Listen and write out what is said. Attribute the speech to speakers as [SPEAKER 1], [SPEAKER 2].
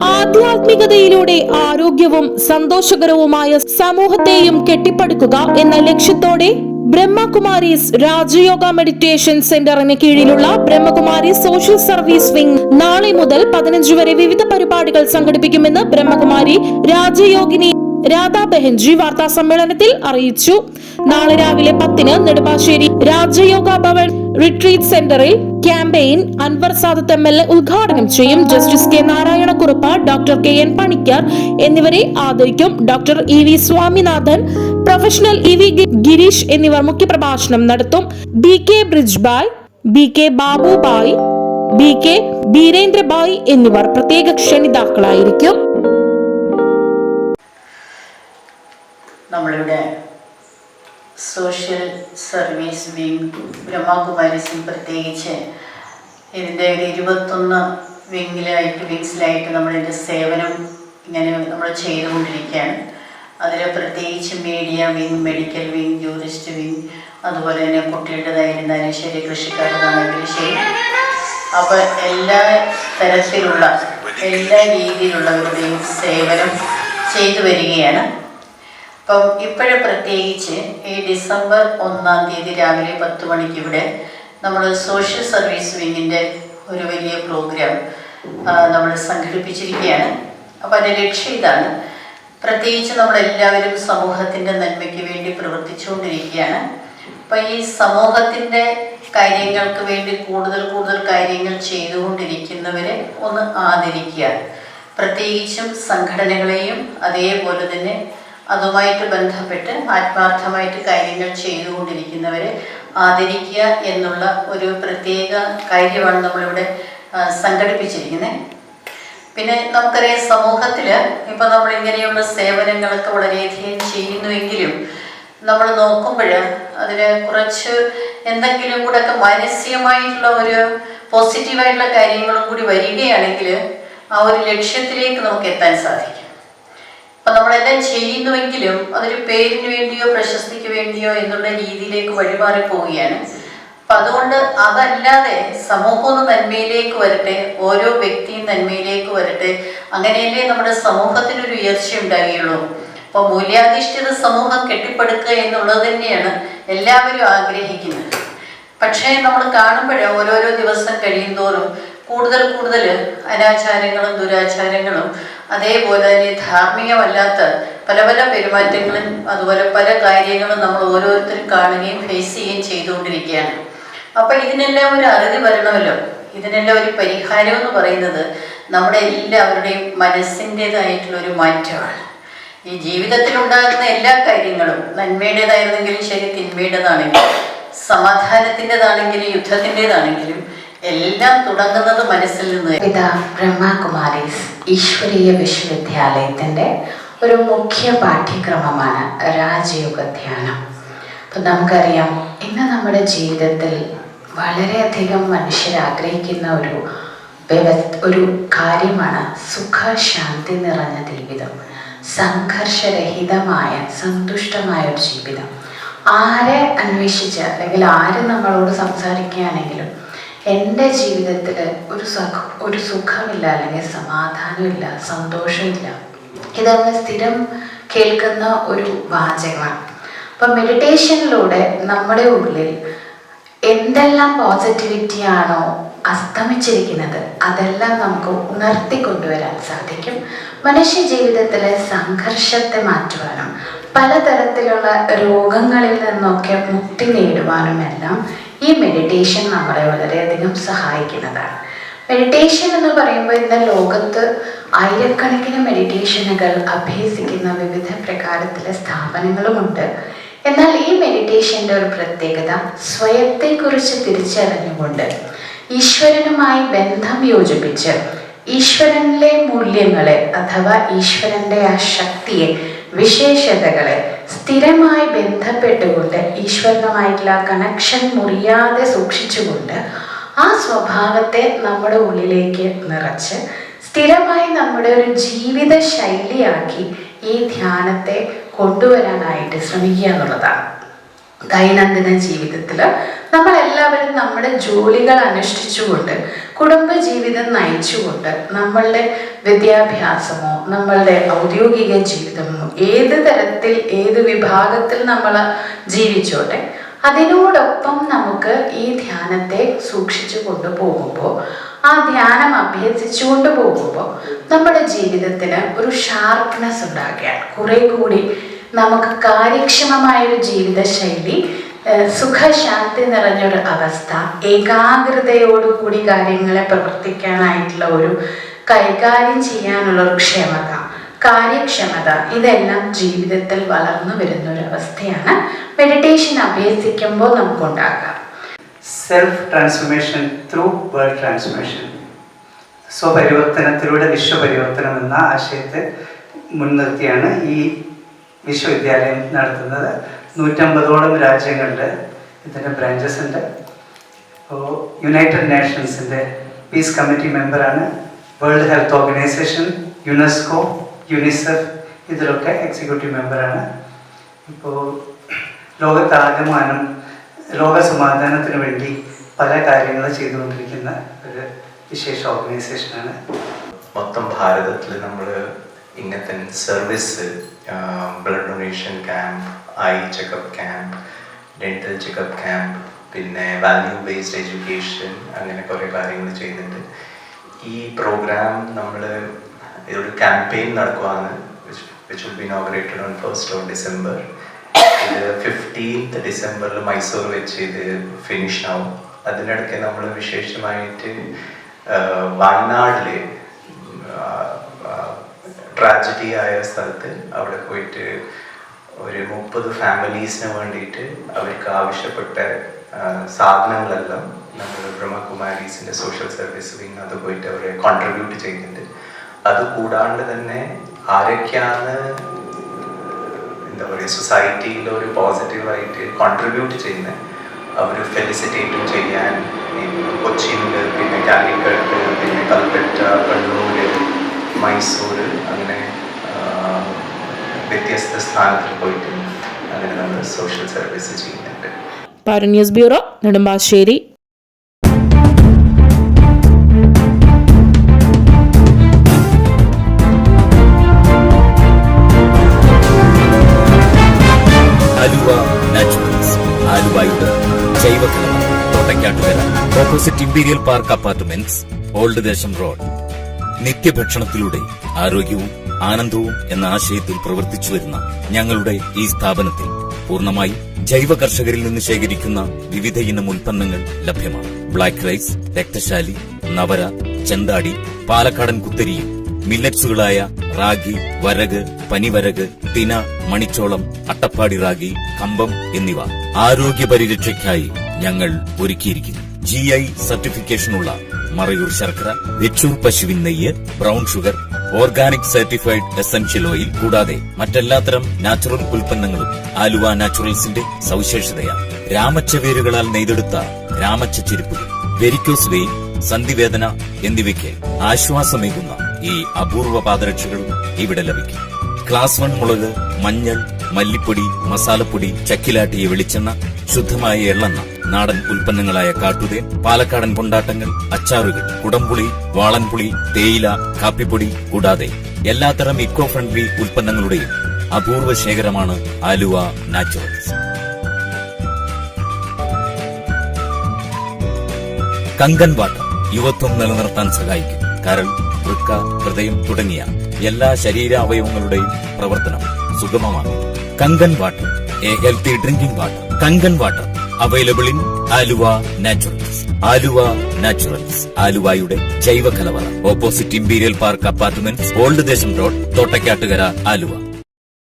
[SPEAKER 1] ആധ്യാത്മികതയിലൂടെ ആരോഗ്യവും സന്തോഷകരവുമായ സമൂഹത്തെയും കെട്ടിപ്പടുക്കുക എന്ന ലക്ഷ്യത്തോടെ ബ്രഹ്മകുമാരീസ് രാജയോഗ മെഡിറ്റേഷൻ സെന്ററിന് കീഴിലുള്ള ബ്രഹ്മകുമാരി സോഷ്യൽ സർവീസ് വിംഗ് നാളെ മുതൽ 15 വരെ വിവിധ പരിപാടികൾ സംഘടിപ്പിക്കുമെന്ന് ബ്രഹ്മകുമാരി രാജയോഗിനി രാധാ ബെഹൻജി വാർത്താ സമ്മേളനത്തിൽ അറിയിച്ചു. നാളെ രാവിലെ 10-ന് നെടുമ്പാശ്ശേരി രാജയോഗ ഭവൻ റിട്രീറ്റ് സെന്ററിൽ ക്യാമ്പയിൻ അൻവർ സാദത്ത് MLA ഉദ്ഘാടനം ചെയ്യും. Justice K Narayanakurup, doctor KN Panicker എന്നിവരെ ആദരിക്കും. Doctor EV Swaminathan, professional EV Girish എന്നിവർ മുഖ്യപ്രഭാഷണം നടത്തും. BK ബ്രിജ്ബായ്, BK ബാബുബായ്, BK ബീരേന്ദ്രബായ് എന്നിവർ പ്രത്യേക ക്ഷണിതാക്കളായിരിക്കും.
[SPEAKER 2] നമ്മളുടെ സോഷ്യൽ സർവീസ് വിംഗ് ബ്രഹ്മകുമാരീസിൽ പ്രത്യേകിച്ച് ഇതിൻ്റെ ഒരു 21 വിങ്സിലായിട്ട് നമ്മളിതിൻ്റെ സേവനം ഇങ്ങനെ നമ്മൾ ചെയ്തുകൊണ്ടിരിക്കുകയാണ്. അതിൽ പ്രത്യേകിച്ച് media wing, medical wing, tourist wing, അതുപോലെ തന്നെ കുട്ടികളുടേതായിരുന്നാലും ശരി, കൃഷിക്കാരുടെതാണെങ്കിലും ശരി, അപ്പോൾ എല്ലാ തരത്തിലുള്ള എല്ലാ രീതിയിലുള്ളവരുടെയും സേവനം ചെയ്തു വരികയാണ്. അപ്പം ഇപ്പോഴും പ്രത്യേകിച്ച് ഈ ഡിസംബർ 1-ാം തീയതി രാവിലെ 10 മണിക്ക് ഇവിടെ നമ്മൾ സോഷ്യൽ സർവീസ് വിങ്ങിൻ്റെ ഒരു വലിയ പ്രോഗ്രാം നമ്മൾ സംഘടിപ്പിച്ചിരിക്കുകയാണ്. അപ്പോൾ അതിൻ്റെ ലക്ഷ്യം ഇതാണ്. പ്രത്യേകിച്ച് നമ്മളെല്ലാവരും സമൂഹത്തിൻ്റെ നന്മയ്ക്ക് വേണ്ടി പ്രവർത്തിച്ചുകൊണ്ടിരിക്കുകയാണ്. അപ്പം ഈ സമൂഹത്തിൻ്റെ കാര്യങ്ങൾക്ക് വേണ്ടി കൂടുതൽ കാര്യങ്ങൾ ചെയ്തുകൊണ്ടിരിക്കുന്നവരെ ഒന്ന് ആദരിക്കുക. പ്രത്യേകിച്ചും സംഘടനകളെയും അതേപോലെ തന്നെ അതുമായിട്ട് ബന്ധപ്പെട്ട് ആത്മാർത്ഥമായിട്ട് കാര്യങ്ങൾ ചെയ്തുകൊണ്ടിരിക്കുന്നവരെ ആദരിക്കുക എന്നുള്ള ഒരു പ്രത്യേക കാര്യമാണ് നമ്മളിവിടെ സംഘടിപ്പിച്ചിരിക്കുന്നത്. പിന്നെ നമുക്കറിയാം, സമൂഹത്തിൽ ഇപ്പം നമ്മളിങ്ങനെയുള്ള സേവനങ്ങളൊക്കെ വളരെയധികം ചെയ്യുന്നുവെങ്കിലും നമ്മൾ നോക്കുമ്പോൾ അതിന് കുറച്ച് എന്തെങ്കിലും കൂടെ ഒക്കെ മാനസികമായിട്ടുള്ള ഒരു പോസിറ്റീവായിട്ടുള്ള കാര്യങ്ങളും കൂടി വരികയാണെങ്കിൽ ആ ഒരു ലക്ഷ്യത്തിലേക്ക് നമുക്ക് എത്താൻ സാധിക്കും. അപ്പം നമ്മളെല്ലാം ചെയ്യുന്നുവെങ്കിലും അതൊരു പേരിന് വേണ്ടിയോ പ്രശസ്തിക്ക് വേണ്ടിയോ എന്നുള്ള രീതിയിലേക്ക് വഴിമാറി പോവുകയാണ്. അപ്പം അതുകൊണ്ട് അതല്ലാതെ സമൂഹം ഒന്ന് നന്മയിലേക്ക് വരട്ടെ, ഓരോ വ്യക്തിയും നന്മയിലേക്ക് വരട്ടെ, അങ്ങനെയല്ലേ നമ്മുടെ സമൂഹത്തിനൊരു ഉയർച്ച ഉണ്ടാകുകയുള്ളൂ. അപ്പോൾ മൂല്യാധിഷ്ഠിത സമൂഹം കെട്ടിപ്പടുക്കുക എന്നുള്ളത് തന്നെയാണ് എല്ലാവരും ആഗ്രഹിക്കുന്നത്. പക്ഷേ നമ്മൾ കാണുമ്പോൾ ഓരോരോ ദിവസം കഴിയുന്തോറും കൂടുതൽ അനാചാരങ്ങളും ദുരാചാരങ്ങളും അതേപോലെ തന്നെ ധാർമ്മികമല്ലാത്ത പല പെരുമാറ്റങ്ങളും അതുപോലെ പല കാര്യങ്ങളും നമ്മൾ ഓരോരുത്തരും കാണുകയും ഫേസ് ചെയ്യുകയും ചെയ്തുകൊണ്ടിരിക്കുകയാണ്. അപ്പം ഇതിനെല്ലാം ഒരു അറുതി വരണമല്ലോ. ഇതിനെല്ലാം ഒരു പരിഹാരം എന്ന് പറയുന്നത് നമ്മുടെ എല്ലാവരുടെയും മനസ്സിൻ്റെതായിട്ടുള്ള ഒരു മാറ്റമാണ്. ഈ ജീവിതത്തിലുണ്ടാകുന്ന എല്ലാ കാര്യങ്ങളും നന്മയുടേതായിരുന്നെങ്കിലും ശരി, തിന്മയുടേതാണെങ്കിലും സമാധാനത്തിൻ്റെതാണെങ്കിലും യുദ്ധത്തിൻ്റെതാണെങ്കിലും എല്ലാം തുടങ്ങുന്നത് മനസ്സിൽ നിന്ന്.
[SPEAKER 3] പിതാ ബ്രഹ്മകുമാരീസ് ഈശ്വരീയ വിശ്വവിദ്യാലയത്തിൻ്റെ ഒരു മുഖ്യ പാഠ്യക്രമമാണ് രാജയോഗ ധ്യാനം. അപ്പം നമുക്കറിയാം, ഇന്ന് നമ്മുടെ ജീവിതത്തിൽ വളരെയധികം മനുഷ്യർ ആഗ്രഹിക്കുന്ന ഒരു കാര്യമാണ് സുഖശാന്തി നിറഞ്ഞ ജീവിതം, സംഘർഷരഹിതമായ സന്തുഷ്ടമായ ഒരു ജീവിതം. ആരെ അന്വേഷിച്ച് അല്ലെങ്കിൽ ആര് നമ്മളോട് സംസാരിക്കുകയാണെങ്കിലും എൻ്റെ ജീവിതത്തിൽ ഒരു സുഖമില്ല, അല്ലെങ്കിൽ സമാധാനമില്ല, സന്തോഷമില്ല, ഇതങ്ങനെ സ്ഥിരം കേൾക്കുന്ന ഒരു വാചകമാണ്. അപ്പം മെഡിറ്റേഷനിലൂടെ നമ്മുടെ ഉള്ളിൽ എന്തെല്ലാം പോസിറ്റിവിറ്റിയാണോ അസ്തമിച്ചിരിക്കുന്നത് അതെല്ലാം നമുക്ക് ഉണർത്തിക്കൊണ്ടുവരാൻ സാധിക്കും. മനുഷ്യ ജീവിതത്തിലെ സംഘർഷത്തെ മാറ്റുവാനും പലതരത്തിലുള്ള രോഗങ്ങളിൽ നിന്നൊക്കെ മുക്തി നേടുവാനുമെല്ലാം ഈ മെഡിറ്റേഷൻ നമ്മളെ വളരെയധികം സഹായിക്കുന്നതാണ്. മെഡിറ്റേഷൻ എന്ന് പറയുമ്പോൾ ഇന്ന് ലോകത്ത് ആയിരക്കണക്കിന് മെഡിറ്റേഷനുകൾ അഭ്യസിക്കുന്ന വിവിധ പ്രകാരത്തിലെ സ്ഥാപനങ്ങളുമുണ്ട്. എന്നാൽ ഈ മെഡിറ്റേഷൻ്റെ ഒരു പ്രത്യേകത സ്വയത്തെക്കുറിച്ച് തിരിച്ചറിഞ്ഞുകൊണ്ട് ഈശ്വരനുമായി ബന്ധം യോജിപ്പിച്ച് ഈശ്വരനിലെ മൂല്യങ്ങളെ അഥവാ ഈശ്വരൻ്റെ ആ ശക്തിയെ, വിശേഷതകളെ സ്ഥിരമായി ബന്ധപ്പെട്ടുകൊണ്ട് ഈശ്വരനുമായിട്ടുള്ള കണക്ഷൻ മുറിയാതെ സൂക്ഷിച്ചുകൊണ്ട് ആ സ്വഭാവത്തെ നമ്മുടെ ഉള്ളിലേക്ക് നിറച്ച് സ്ഥിരമായി നമ്മുടെ ഒരു ജീവിത ശൈലിയാക്കി ഈ ധ്യാനത്തെ കൊണ്ടുവരാനായിട്ട് ശ്രമിക്കുക എന്നുള്ളതാണ്. ദൈനംദിന ജീവിതത്തിൽ നമ്മളെല്ലാവരും നമ്മുടെ ജോലികൾ അനുഷ്ഠിച്ചുകൊണ്ട് കുടുംബജീവിതം നയിച്ചുകൊണ്ട് നമ്മളുടെ വിദ്യാഭ്യാസമോ നമ്മളുടെ ഔദ്യോഗിക ജീവിതമോ ഏത് തരത്തിൽ ഏത് വിഭാഗത്തിൽ നമ്മൾ ജീവിച്ചോട്ടെ, അതിനോടൊപ്പം നമുക്ക് ഈ ധ്യാനത്തെ സൂക്ഷിച്ചു കൊണ്ടുപോകുമ്പോൾ, ആ ധ്യാനം അഭ്യസിച്ചുകൊണ്ട് പോകുമ്പോൾ നമ്മുടെ ജീവിതത്തിന് ഒരു ഷാർപ്നെസ് ഉണ്ടാകുകയാണ്. കുറെ കൂടി നമുക്ക് കാര്യക്ഷമമായൊരു ജീവിതശൈലി, സുഖശാന്തി നിറഞ്ഞൊരു അവസ്ഥ, ഏകാഗ്രതയോടുകൂടി കാര്യങ്ങളെ പ്രവർത്തിക്കാനായിട്ടുള്ള ഒരു കൈകാര്യം ചെയ്യാനുള്ള ഒരു ക്ഷമത, കാര്യക്ഷമത, ഇതെല്ലാം ജീവിതത്തിൽ വളർന്നു വരുന്ന ഒരു അവസ്ഥയാണ് മെഡിറ്റേഷൻ അഭ്യസിക്കുമ്പോൾ നമുക്കുണ്ടാകുക.
[SPEAKER 4] Self transformation through world transformation, സ്വപരിവർത്തനത്തിലൂടെ വിശ്വപരിവർത്തനം എന്ന ആശയത്തെ മുൻനിർത്തിയാണ് ഈ വിശ്വവിദ്യാലയം നടത്തുന്നത്. 150ഓളം രാജ്യങ്ങളിൽ ഇതിൻ്റെ ബ്രാഞ്ചസ് ഉണ്ട്. അപ്പോൾ യുണൈറ്റഡ് നേഷൻസിൻ്റെ പീസ് കമ്മിറ്റി മെമ്പറാണ്, world health organisation, UNESCO, UNICEF, ഇതിലൊക്കെ എക്സിക്യൂട്ടീവ് മെമ്പറാണ്. ഇപ്പോൾ ലോകത്താകമാനം ലോകസമാധാനത്തിന് വേണ്ടി പല കാര്യങ്ങൾ ചെയ്തുകൊണ്ടിരിക്കുന്ന ഒരു വിശേഷ ഓർഗനൈസേഷനാണ്.
[SPEAKER 5] മൊത്തം ഭാരതത്തിൽ നമ്മൾ ഇങ്ങനത്തെ service, blood donation camp, I checkup camp, dental checkup camp, പിന്നെ വാല്യൂ ബേസ്ഡ് എഡ്യൂക്കേഷൻ, അങ്ങനെ കുറേ കാര്യങ്ങൾ ചെയ്യുന്നുണ്ട്. ഈ പ്രോഗ്രാം നമ്മൾ ഒരു ക്യാമ്പയിൻ നടക്കുവാണ്, which will be inaugurated on 1st December. ഇത് 15th December മൈസൂർ വെച്ച് ഇത് ഫിനിഷ് ആവും. അതിനിടയ്ക്ക് നമ്മൾ വിശേഷമായിട്ട് വയനാട്ടിലെ ട്രാജഡി ആയ സ്ഥലത്ത് അവിടെ പോയിട്ട് ഒരു 30 ഫാമിലീസിന് വേണ്ടിയിട്ട് അവർക്ക് ആവശ്യപ്പെട്ട സാധനങ്ങളെല്ലാം നമ്മൾ ബ്രഹ്മകുമാരീസിൻ്റെ സോഷ്യൽ സർവീസ് വിങ് അത് പോയിട്ട് അവരെ കോൺട്രിബ്യൂട്ട് ചെയ്യുന്നുണ്ട്. അത് കൂടാണ്ട് തന്നെ ആരൊക്കെയാണ് എന്താ പറയുക സൊസൈറ്റിയിൽ ഒരു പോസിറ്റീവായിട്ട് കോൺട്രിബ്യൂട്ട് ചെയ്യുന്നത് അവർ ഫെലിസിറ്റേറ്റും ചെയ്യാൻ കൊച്ചിയിൽ, പിന്നെ കാലിക്കട്ട്, പിന്നെ കൽപ്പറ്റ, കണ്ണൂർ, മൈസൂർ, അങ്ങനെ വ്യത്യസ്ത സ്ഥാനത്തിൽ പോയിട്ട് അങ്ങനെ നമ്മൾ സോഷ്യൽ സർവീസ് ചെയ്യുന്നുണ്ട്.
[SPEAKER 1] Paran news bureau, Nedumbassery.
[SPEAKER 6] Aluva naturals, ആലുവയുടെ ജൈവകലം, Thottakkattukara, opposite imperial park apartments, old Desam road. നിത്യഭക്ഷണത്തിലൂടെ ആരോഗ്യവും ആനന്ദവും എന്ന ആശയത്തിൽ പ്രവർത്തിച്ചു വരുന്ന ഞങ്ങളുടെ ഈ സ്ഥാപനത്തിൽ പൂർണ്ണമായി ജൈവ കർഷകരിൽ നിന്ന് ശേഖരിക്കുന്ന വിവിധ ഇനം ഉൽപ്പന്നങ്ങൾ ലഭ്യമാണ്. ബ്ലാക്ക് റൈസ്, രക്തശാലി, നവര, ചെന്താടി, പാലക്കാടൻ കുത്തരിയും മില്ലറ്റ്സുകളായ റാഗി, വരക്, പനിവരക്, തിന, മണിച്ചോളം, അട്ടപ്പാടി റാഗി, കമ്പം എന്നിവ ആരോഗ്യ പരിരക്ഷയ്ക്കായി ഞങ്ങൾ ഒരുക്കിയിരിക്കുന്നു. GI സർട്ടിഫിക്കേഷനുള്ള മറയൂർ ശർക്കര, വെച്ചൂർ പശുവിൻ നെയ്യ്, brown sugar, organic certified essential oil കൂടാതെ മറ്റെല്ലാത്തരം നാച്ചുറൽ ഉൽപ്പന്നങ്ങളും ആലുവ നാച്ചുറൽസിന്റെ സവിശേഷതയാണ്. രാമച്ച വേരുകളാൽ നെയ്തെടുത്ത രാമച്ച ചെരുപ്പുകൾ, വെരിക്കോസ് വെയിൻ, സന്ധിവേദന എന്നിവയ്ക്ക് ആശ്വാസമേകുന്ന ഈ അപൂർവ പാദരക്ഷകളും ഇവിടെ ലഭിക്കും. ക്ലാസ് 1 മുളക്, മഞ്ഞൾ, മല്ലിപ്പൊടി, മസാലപ്പൊടി, ചക്കിലാട്ടിയ വെളിച്ചെണ്ണ, ശുദ്ധമായ എള്ളെണ്ണ, നാടൻ ഉൽപ്പന്നങ്ങളായ കാട്ടുതേൻ, പാലക്കാടൻ കൊണ്ടാട്ടങ്ങൾ, അച്ചാറുകൾ, കുടംപുളി, വാളൻപുളി, തേയില, കാപ്പിപ്പൊടി കൂടാതെ എല്ലാത്തരം ഇക്കോ ഫ്രണ്ട്ലി ഉൽപ്പന്നങ്ങളുടെയും അപൂർവ ശേഖരമാണ് ആലുവ നാച്ചുറൽസ്. കങ്കൻ വാട്ടർ യുവത്വം നിലനിർത്താൻ സഹായിക്കും. കരൾ, വൃക്ക, ഹൃദയം തുടങ്ങിയ എല്ലാ ശരീരാവയവങ്ങളുടെയും പ്രവർത്തനം സുഗമമാണ്. Kangen water, a healthy drinking water. Kangen water available in Aluva naturals. Aluva naturals, ആലുവയുടെ ജൈവ കലവറ, opposite imperial park apartments, old Desam road, Thottakkattukara, Aluva.